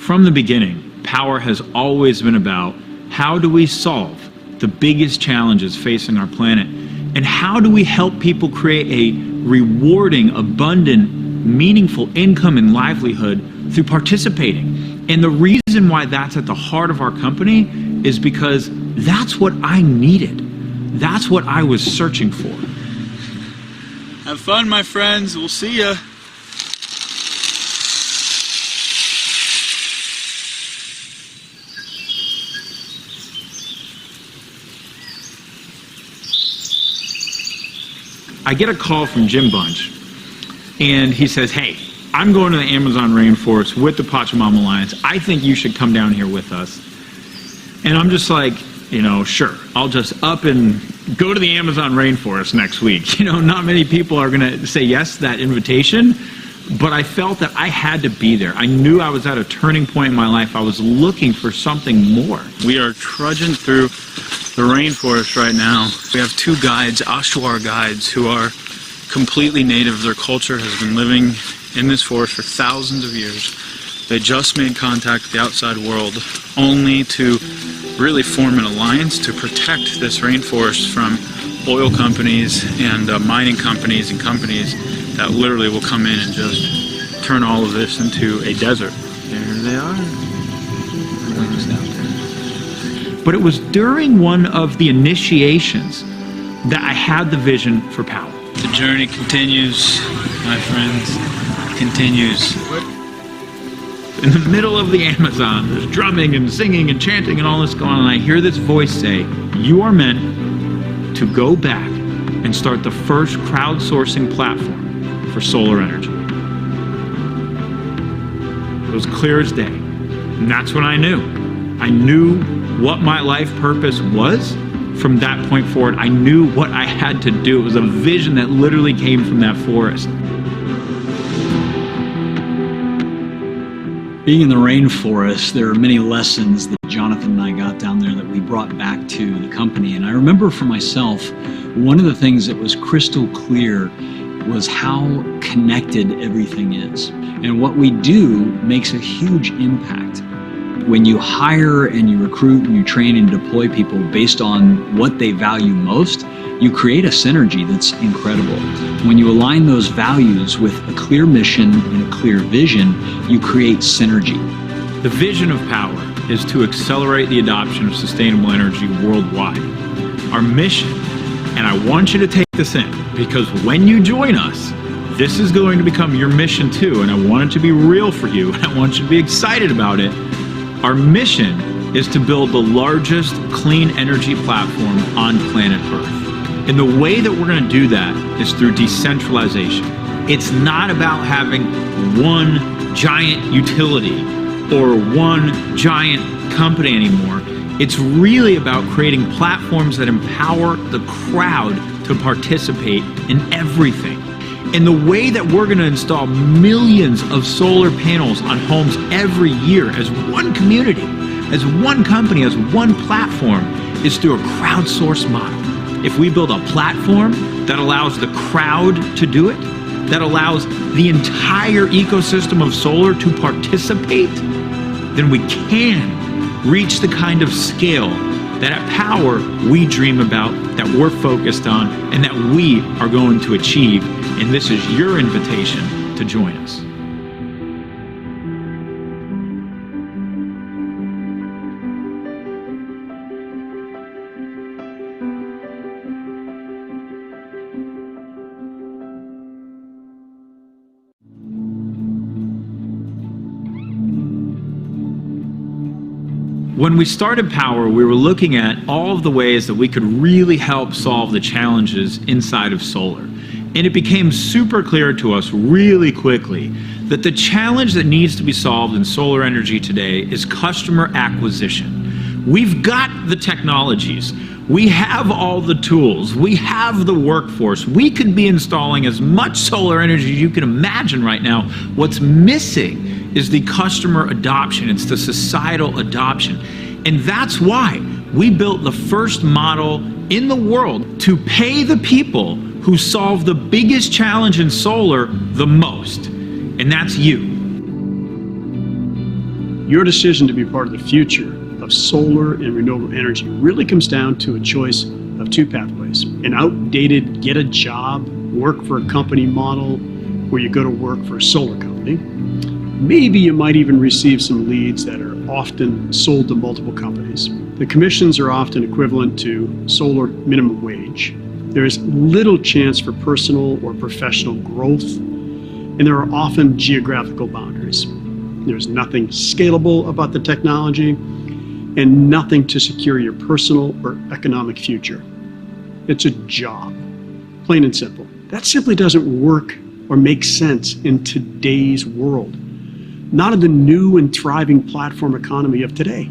From the beginning, Powur has always been about how do we solve the biggest challenges facing our planet, and how do we help people create a rewarding, abundant, meaningful income and livelihood through participating. And the reason why that's at the heart of our company is because that's what I needed. That's what I was searching for. Have fun, my friends. We'll see ya. I get a call from Jim Bunch, and he says, hey, I'm going to the Amazon rainforest with the Pachamama Alliance. I think you should come down here with us. And I'm just like, you know, sure, I'll just up and go to the Amazon rainforest next week. You know, not many people are going to say yes to that invitation, but I felt that I had to be there. I knew I was at a turning point in my life. I was looking for something more. We are trudging through the rainforest right now. We have two guides, Ashwar guides, who are completely native. Their culture has been living in this forest for thousands of years. They just made contact with the outside world only to really form an alliance to protect this rainforest from oil companies and mining companies and companies that literally will come in and just turn all of this into a desert. There they are. They're just out there. But it was during one of the initiations that I had the vision for Powur. The journey continues, my friends. Continues. In the middle of the Amazon, there's drumming and singing and chanting and all this going on, and I hear this voice say, you are meant to go back and start the first crowdsourcing platform for solar energy. It was clear as day. And that's when I knew. I knew what my life purpose was. From that point forward, I knew what I had to do. It was a vision that literally came from that forest. Being in the rainforest, there are many lessons that Jonathan and I got down there that we brought back to the company. And I remember for myself, one of the things that was crystal clear was how connected everything is. And what we do makes a huge impact. When you hire and you recruit and you train and deploy people based on what they value most, you create a synergy that's incredible. When you align those values with a clear mission and a clear vision, you create synergy. The vision of Powur is to accelerate the adoption of sustainable energy worldwide. Our mission, and I want you to take this in, because when you join us, this is going to become your mission too, and I want it to be real for you, and I want you to be excited about it. Our mission is to build the largest clean energy platform on planet Earth. And the way that we're going to do that is through decentralization. It's not about having one giant utility or one giant company anymore. It's really about creating platforms that empower the crowd to participate in everything. And the way that we're going to install millions of solar panels on homes every year as one community, as one company, as one platform, is through a crowdsourced model. If we build a platform that allows the crowd to do it, that allows the entire ecosystem of solar to participate, then we can reach the kind of scale that at Powur we dream about, that we're focused on, and that we are going to achieve. And this is your invitation to join us. When we started Powur, we were looking at all of the ways that we could really help solve the challenges inside of solar. And it became super clear to us really quickly that the challenge that needs to be solved in solar energy today is customer acquisition. We've got the technologies. We have all the tools. We have the workforce. We could be installing as much solar energy as you can imagine right now. What's missing is the customer adoption. It's the societal adoption. And that's why we built the first model in the world to pay the people who solve the biggest challenge in solar the most. And that's you. Your decision to be part of the future of solar and renewable energy really comes down to a choice of two pathways: an outdated get a job, work for a company model where you go to work for a solar company. Maybe you might even receive some leads that are often sold to multiple companies. The commissions are often equivalent to solar minimum wage. There is little chance for personal or professional growth, and there are often geographical boundaries. There's nothing scalable about the technology and nothing to secure your personal or economic future. It's a job, plain and simple. That simply doesn't work or make sense in today's world, not in the new and thriving platform economy of today.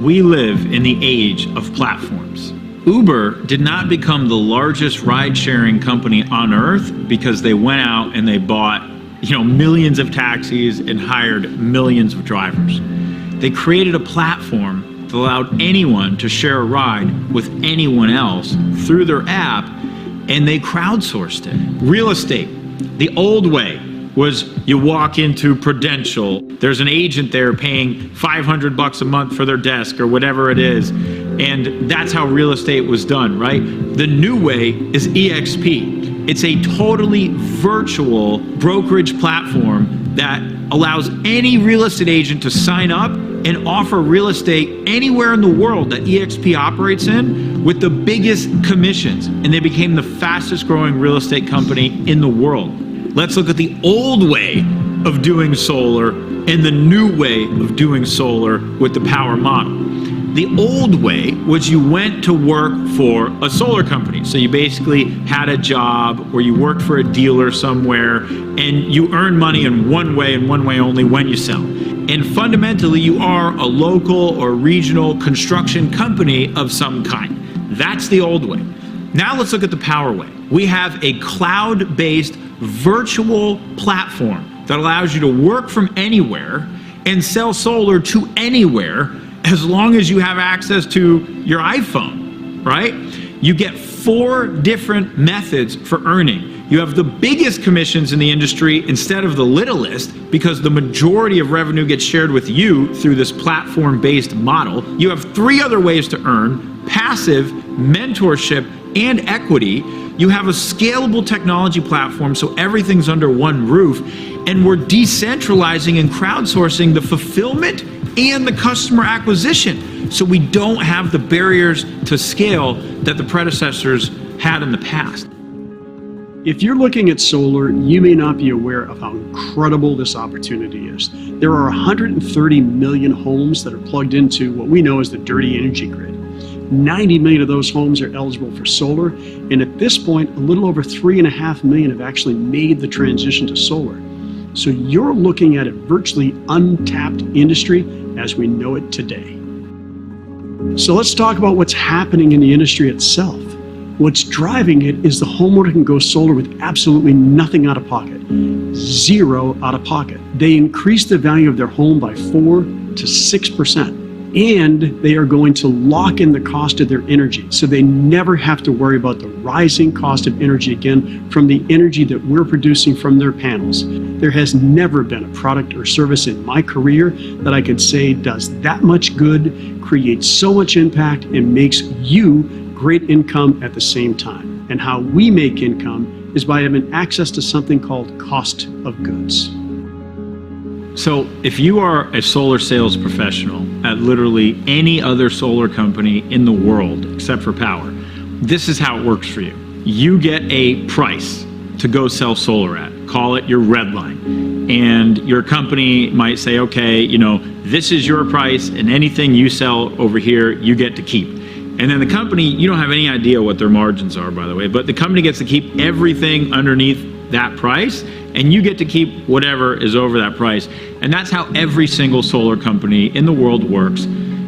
We live in the age of platforms. Uber did not become the largest ride-sharing company on earth because they went out and they bought, millions of taxis and hired millions of drivers. They created a platform that allowed anyone to share a ride with anyone else through their app, and they crowdsourced it. Real estate, the old way was you walk into Prudential, there's an agent there paying $500 a month for their desk or whatever it is, and that's how real estate was done, right? The new way is EXP. It's a totally virtual brokerage platform that allows any real estate agent to sign up and offer real estate anywhere in the world that EXP operates in with the biggest commissions, and they became the fastest growing real estate company in the world. Let's look at the old way of doing solar and the new way of doing solar with the Powur model. The old way was you went to work for a solar company. So you basically had a job or you worked for a dealer somewhere and you earn money in one way and one way only when you sell. And fundamentally, you are a local or regional construction company of some kind. That's the old way. Now let's look at the Powur way. We have a cloud-based virtual platform that allows you to work from anywhere and sell solar to anywhere as long as you have access to your iPhone, right? You get 4 different methods for earning. You have the biggest commissions in the industry instead of the littlest because the majority of revenue gets shared with you through this platform-based model. You have 3 other ways to earn: passive, mentorship, and equity. You have a scalable technology platform so everything's under one roof, and we're decentralizing and crowdsourcing the fulfillment and the customer acquisition so we don't have the barriers to scale that the predecessors had in the past. If you're looking at solar, you may not be aware of how incredible this opportunity is. There are 130 million homes that are plugged into what we know as the dirty energy grid. 90 million of those homes are eligible for solar, and at this point, a little over 3.5 million have actually made the transition to solar. So you're looking at a virtually untapped industry as we know it today. So let's talk about what's happening in the industry itself. What's driving it is the homeowner can go solar with absolutely nothing out of pocket, 0 out of pocket. They increase the value of their home by 4 to 6%. And they are going to lock in the cost of their energy, so they never have to worry about the rising cost of energy again from the energy that we're producing from their panels. There has never been a product or service in my career that I could say does that much good, creates so much impact, and makes you great income at the same time. And how we make income is by having access to something called cost of goods. So if you are a solar sales professional at literally any other solar company in the world except for Powur, this is how it works for you. You get a price to go sell solar at. Call it your red line. And your company might say, okay, this is your price and anything you sell over here, you get to keep. And then the company, you don't have any idea what their margins are, by the way, but the company gets to keep everything underneath that price, and you get to keep whatever is over that price. And that's how every single solar company in the world works,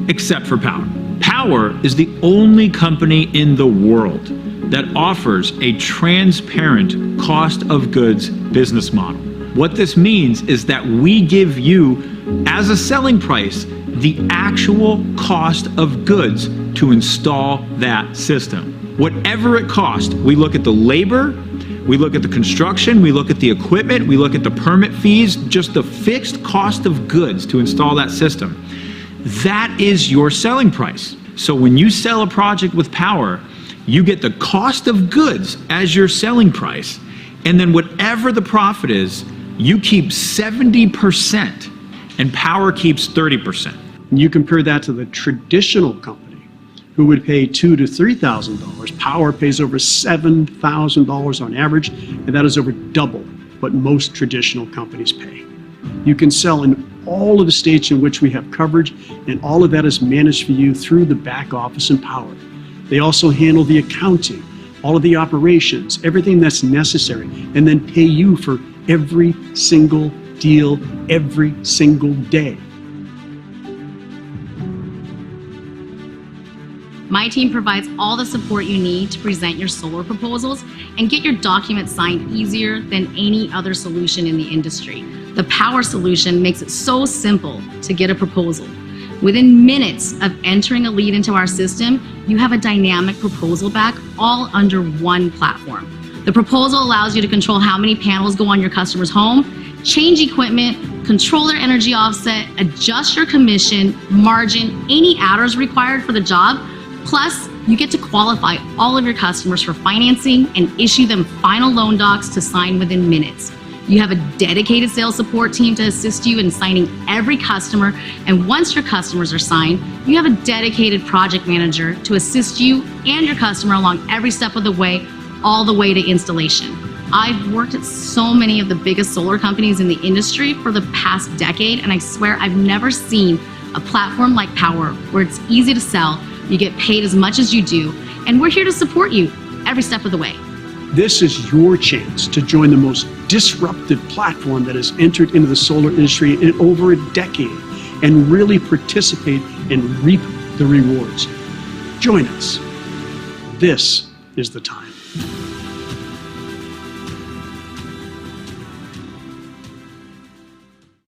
except for Powur. Powur is the only company in the world that offers a transparent cost of goods business model. What this means is that we give you, as a selling price, the actual cost of goods to install that system. Whatever it costs, we look at the labor, we look at the construction, we look at the equipment, we look at the permit fees, just the fixed cost of goods to install that system. That is your selling price. So when you sell a project with Powur, you get the cost of goods as your selling price, and then whatever the profit is, you keep 70% and Powur keeps 30%. You compare that to the traditional company who would pay $2,000 to $3,000. Powur pays over $7,000 on average, and that is over double what most traditional companies pay. You can sell in all of the states in which we have coverage, and all of that is managed for you through the back office in Powur. They also handle the accounting, all of the operations, everything that's necessary, and then pay you for every single deal, every single day. My team provides all the support you need to present your solar proposals and get your documents signed easier than any other solution in the industry. The Powur solution makes it so simple to get a proposal. Within minutes of entering a lead into our system, you have a dynamic proposal back all under one platform. The proposal allows you to control how many panels go on your customer's home, change equipment, control their energy offset, adjust your commission, margin, any adders required for the job. Plus, you get to qualify all of your customers for financing and issue them final loan docs to sign within minutes. You have a dedicated sales support team to assist you in signing every customer, and once your customers are signed, you have a dedicated project manager to assist you and your customer along every step of the way, all the way to installation. I've worked at so many of the biggest solar companies in the industry for the past decade, and I swear I've never seen a platform like Powur where it's easy to sell, you get paid as much as you do, and we're here to support you every step of the way. This is your chance to join the most disruptive platform that has entered into the solar industry in over a decade and really participate and reap the rewards. Join us. This is the time.